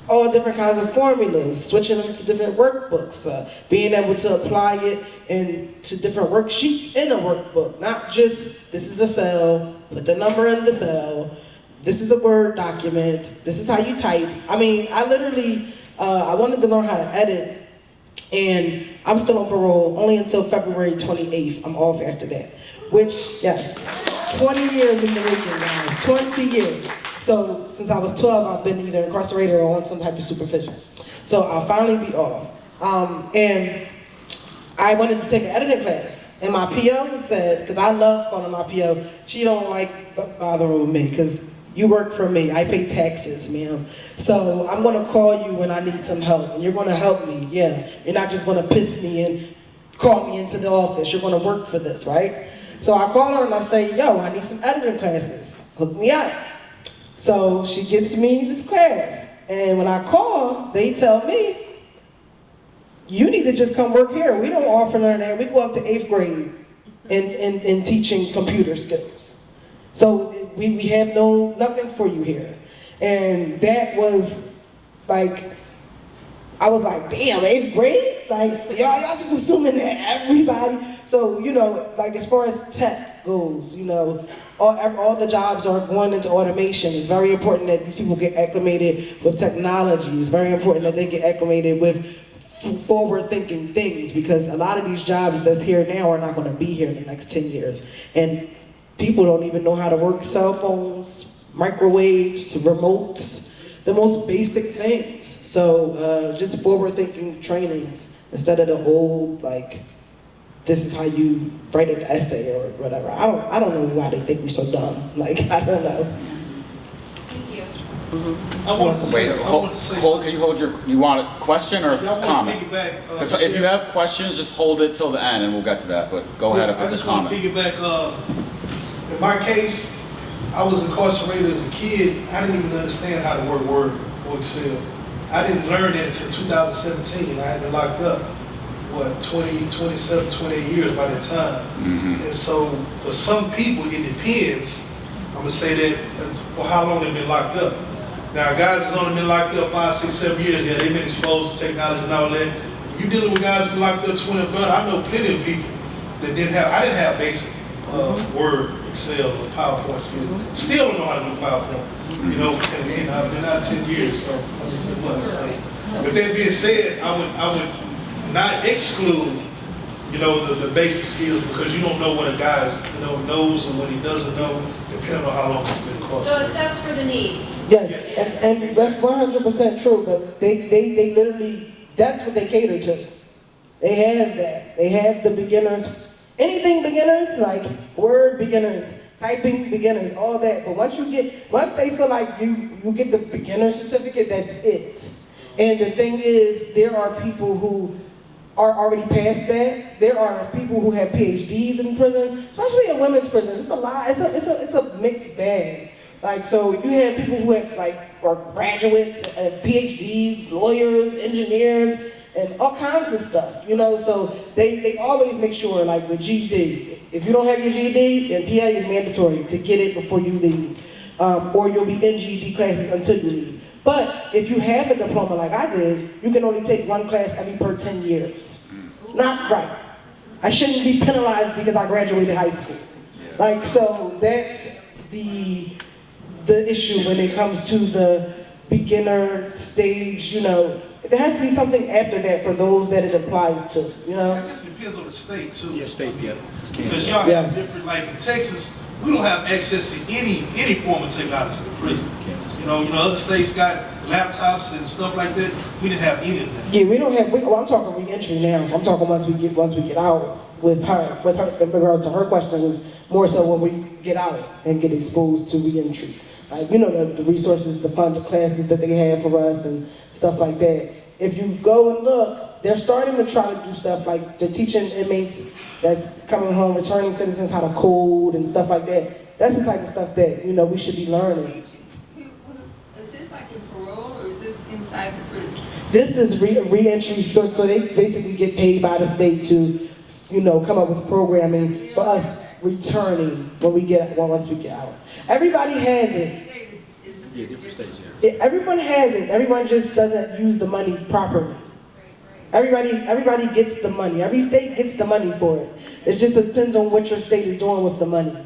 all different kinds of formulas, switching them to different workbooks, being able to apply it into different worksheets in a workbook, not just, this is a cell, put the number in the cell, this is a Word document, this is how you type. I mean, I literally, I wanted to learn how to edit, and I'm still on parole only until February 28th. I'm off after that, which, yes, 20 years in the making, guys, 20 years. So since I was 12, I've been either incarcerated or on some type of supervision. So I'll finally be off. And I wanted to take an editing class. And my PO said, because I love calling my PO, she don't like bothering with me because you work for me. I pay taxes, ma'am. So I'm going to call you when I need some help. And you're going to help me, yeah. You're not just going to piss me and call me into the office. You're going to work for this, right? So I call her and I say, yo, I need some editing classes. Hook me up. So she gets me this class, and when I call, they tell me, you need to just come work here. We don't offer none of that. We go up to 8th grade in teaching computer skills. So we have nothing for you here. And that was like, I was like, damn, 8th grade? Like, y'all just assuming that everybody. So, like as far as tech goes, all the jobs are going into automation. It's very important that these people get acclimated with technology. It's very important that they get acclimated with forward-thinking things, because a lot of these jobs that's here now are not going to be here in the next 10 years. And people don't even know how to work cell phones, microwaves, remotes, the most basic things. So just forward-thinking trainings instead of the old, like, this is how you write an essay or whatever. I don't know why they think we're so dumb. Like, I don't know. Thank you. Wait, hold, can you hold you want a question or a comment? Because if you have questions, just hold it till the end and we'll get to that, but go ahead if it's a comment. I just want to piggyback, in my case, I was incarcerated as a kid. I didn't even understand how to work Word or Excel. I didn't learn that until 2017. I had been locked up. 27, 28 years by that time. Mm-hmm. And so for some people, it depends. I'm gonna say that for how long they've been locked up. Now, guys that's only been locked up 5, 6, 7 years, yeah, they've been exposed to technology and all that. If you're dealing with guys who been locked up 20 plus, I know plenty of people that I didn't have basic Word, Excel, or PowerPoint skills. Still don't know how to do PowerPoint. And I've been out 10 years, so I'm just With that being said, I would not exclude, the basic skills, because you don't know what a guy knows and what he doesn't know, depending on how long he's been incarcerated. So assess for the need. Yes, and that's 100% true, but they literally, that's what they cater to. They have that. They have the beginners, anything beginners, like Word beginners, typing beginners, all of that. But once they feel like you get the beginner certificate, that's it. And the thing is, there are people who are already past that. There are people who have PhDs in prison, especially in women's prisons. It's a lot. It's a mixed bag. Like, so you have people who have are graduates, PhDs, lawyers, engineers, and all kinds of stuff. So they always make sure, like with GED, if you don't have your GED, then PA is mandatory to get it before you leave, or you'll be in GED classes until you leave. But if you have a diploma like I did, you can only take one class per 10 years. Not right. I shouldn't be penalized because I graduated high school. Like, so that's the issue when it comes to the beginner stage, There has to be something after that for those that it applies to, I guess it depends on the state too. Yeah, state, yeah. Because y'all have different, like in Texas, we don't have access to any form of technology in prison. You know, other states got laptops and stuff like that. We didn't have any of that. Yeah, we don't have. Well, I'm talking re-entry now. So I'm talking once we get out with her in regards to her question was more so when we get out and get exposed to re-entry. Like, you know, the resources, the funded classes that they have for us and stuff like that. If you go and look, they're starting to try to do stuff like they're teaching inmates that's coming home, returning citizens, how to code and stuff like that. That's the type of stuff that, you know, we should be learning. Is this like a parole or is this inside the prison? This is re-entry, so they basically get paid by the state to, you know, come up with programming for us returning once we get out. Everybody has it. Yeah, different states, Yeah, everyone has it. Everyone just doesn't use the money properly. Everybody gets the money. Every state gets the money for it. It just depends on what your state is doing with the money.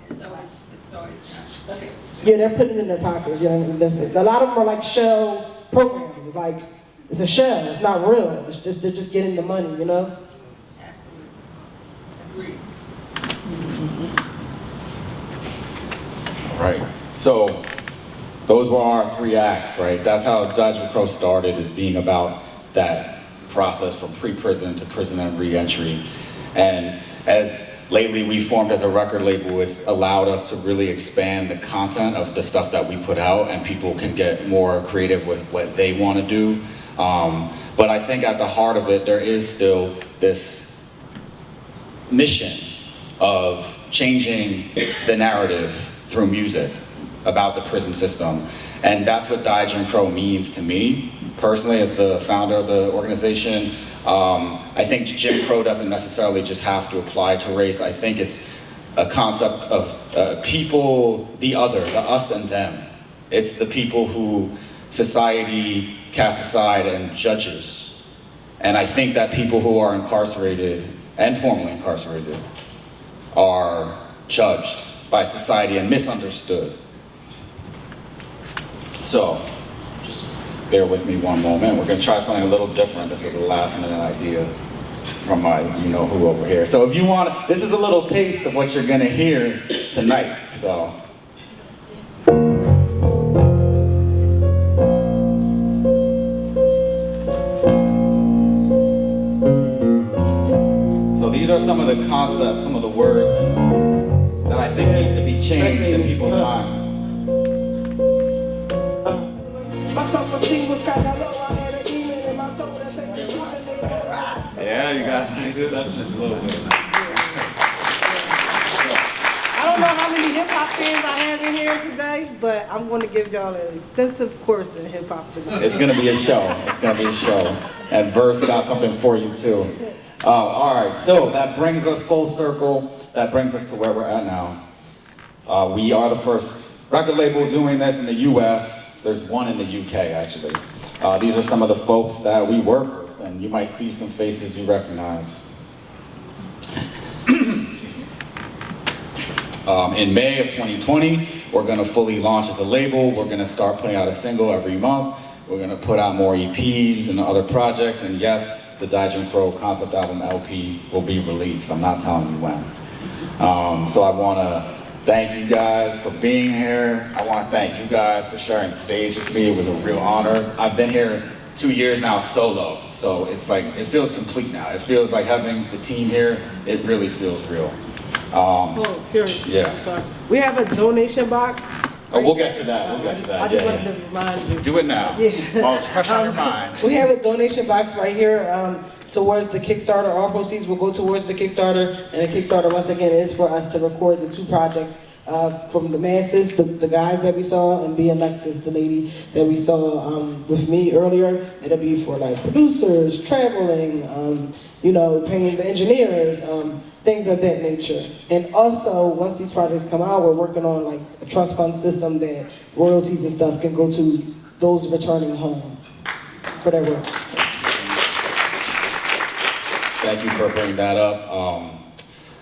It's always not. Okay. Yeah, they're putting it in their pockets. You know, that's it. A lot of them are like shell programs. It's like it's a shell. It's not real. It's just they're just getting the money. You know. Absolutely. Agreed. All right. So those were our 3 acts, right? That's how Dodge and Crow started, is being about that process from pre-prison to prison and re-entry. And as lately we formed as a record label, it's allowed us to really expand the content of the stuff that we put out, and people can get more creative with what they want to do. But I think at the heart of it, there is still this mission of changing the narrative through music about the prison system. And that's what Die Jim Crow means to me, personally, as the founder of the organization. I think Jim Crow doesn't necessarily just have to apply to race. I think it's a concept of people, the other, the us and them. It's the people who society casts aside and judges. And I think that people who are incarcerated and formerly incarcerated are judged by society and misunderstood. So, just bear with me one moment. We're gonna try something a little different. This was a last minute idea from my you-know-who over here. So if you want, this is a little taste of what you're gonna hear tonight, so. So these are some of the concepts, some of the words that I think need to be changed in people's minds. My self-esteem was kind of low. I had a demon in my soul that said the truth and made it right. Yeah, you guys did that just a little bit. I don't know how many hip-hop fans I have in here today, but I'm going to give y'all an extensive course in hip-hop tonight. It's gonna be a show. It's gonna be a show. And Verse got something for you too. All right, so that brings us full circle. That brings us to where we're at now. We are the first record label doing this in the US. There's one in the UK, actually. These are some of the folks that we work with, and you might see some faces you recognize. In May of 2020, we're gonna fully launch as a label. We're gonna start putting out a single every month. We're gonna put out more EPs and other projects, and yes, the Die Jim Crow concept album LP will be released. I'm not telling you when. So I wanna thank you guys for being here. I want to thank you guys for sharing the stage with me. It was a real honor. I've been here 2 years now solo, so it's like, it feels complete now. It feels like having the team here, it really feels real. Fury. Yeah. I'm sorry. We have a donation box. Oh, we'll get to that. We'll get to that. I just Yeah, wanted to remind you. Do it now. Yeah. While it's fresh on your mind. We have a donation box right here towards the Kickstarter. All proceeds will go towards the Kickstarter, and the Kickstarter, once again, is for us to record the 2 projects from the masses, the guys that we saw, and Alexis, the lady that we saw with me earlier. It'll be for like producers, traveling, paying the engineers, things of that nature. And also, once these projects come out, we're working on like a trust fund system that royalties and stuff can go to those returning home for their work. Thank you for bringing that up.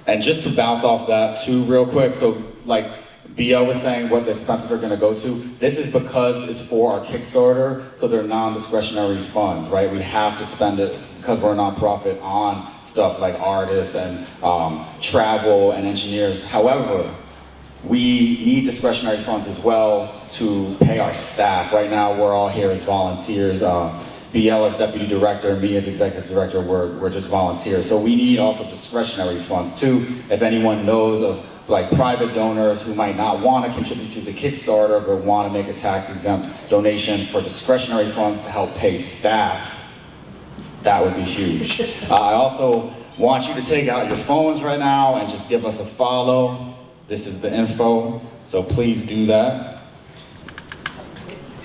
And just to bounce off that too real quick, so like BL was saying what the expenses are going to go to. This is because it's for our Kickstarter, so they're non-discretionary funds, right? We have to spend it because we're a nonprofit on stuff like artists and travel and engineers. However, we need discretionary funds as well to pay our staff. Right now, we're all here as volunteers. BL as deputy director, me as executive director, we're just volunteers. So we need also discretionary funds too. If anyone knows of like private donors who might not want to contribute to the Kickstarter but want to make a tax-exempt donation for discretionary funds to help pay staff, that would be huge. I also want you to take out your phones right now and just give us a follow. This is the info, so please do that.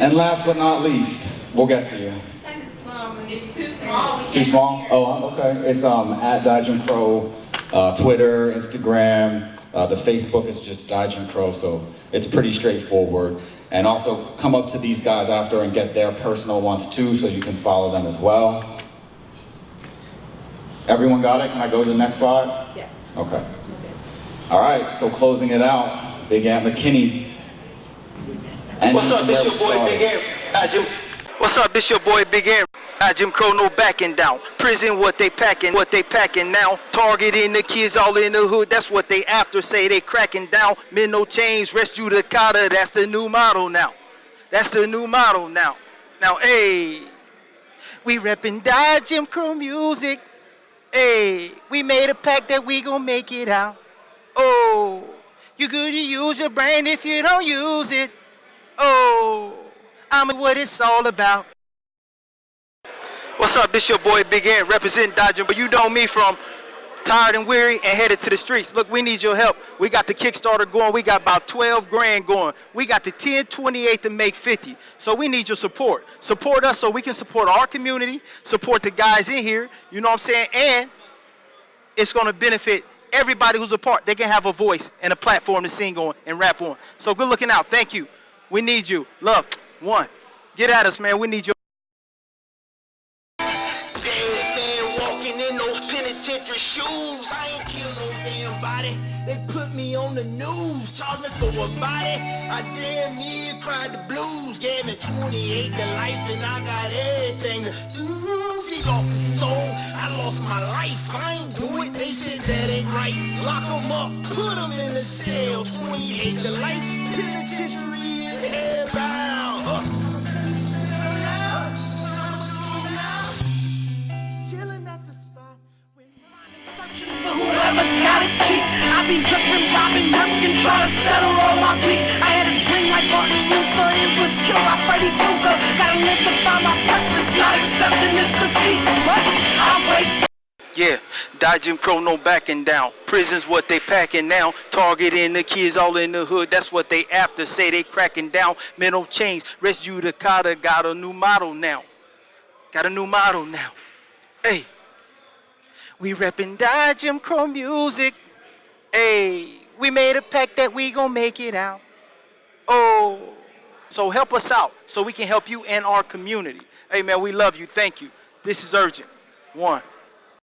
And last but not least, we'll get to you. It's too small. It's too small? Oh, okay. It's at Die Jim Crow, Twitter, Instagram. The Facebook is just Die Jim Crow, so it's pretty straightforward. And also come up to these guys after and get their personal ones too, so you can follow them as well. Everyone got it? Can I go to the next slide? Yeah. Okay. All right, so closing it out, Big Ant McKinney. What's up, this your boy Big Ant. What's up, this your boy Big Ant. Jim Crow, no backing down. Prison, what they packing now. Targeting the kids all in the hood, that's what they after. Say they cracking down. Men, no chains, rest judicata, that's the new model now. That's the new model now. Now, hey, we reppin' Die Jim Crow music. Hey, we made a pact that we gon' make it out. Oh, you good to use your brain if you don't use it. Oh, I'm what it's all about. What's up, this your boy Big Ant, representing Dodging, but you know me from Tired and Weary and Headed to the Streets. Look, we need your help. We got the Kickstarter going. We got about 12 grand going. We got the 10/28 to make 50. So we need your support. Support us so we can support our community, support the guys in here, you know what I'm saying? And it's going to benefit everybody who's a part. They can have a voice and a platform to sing on and rap on. So good looking out. Thank you. We need you. Love. One. Get at us, man. We need your shoes. I ain't kill no damn body. They put me on the news, charged me for a body. I damn near cried the blues. Gave me 28 to life and I got everything to lose. He lost his soul, I lost my life. I ain't do it, they said that ain't right. Lock him up, put him in the cell. 28 to life, penitentiary in hell bound. Chilling at the spot. Whoever got it cheap, I be dripping, robbing, working, trying to settle all my beef. I had a dream like Martin Luther, it was killed by Freddy Krueger. Gotta live to find my purpose, not accepting this defeat. But I'll wait. Yeah, Die Jim Crow, no backing down. Prison's what they packing now. Targeting the kids all in the hood, that's what they after. Say they cracking down. Mental chains, rest judicata, got a new model now. Got a new model now. Hey. We reppin' Die Jim Crow music. Hey, we made a pact that we gon' make it out. Oh, so help us out so we can help you and our community. Hey man, we love you. Thank you. This is urgent. One.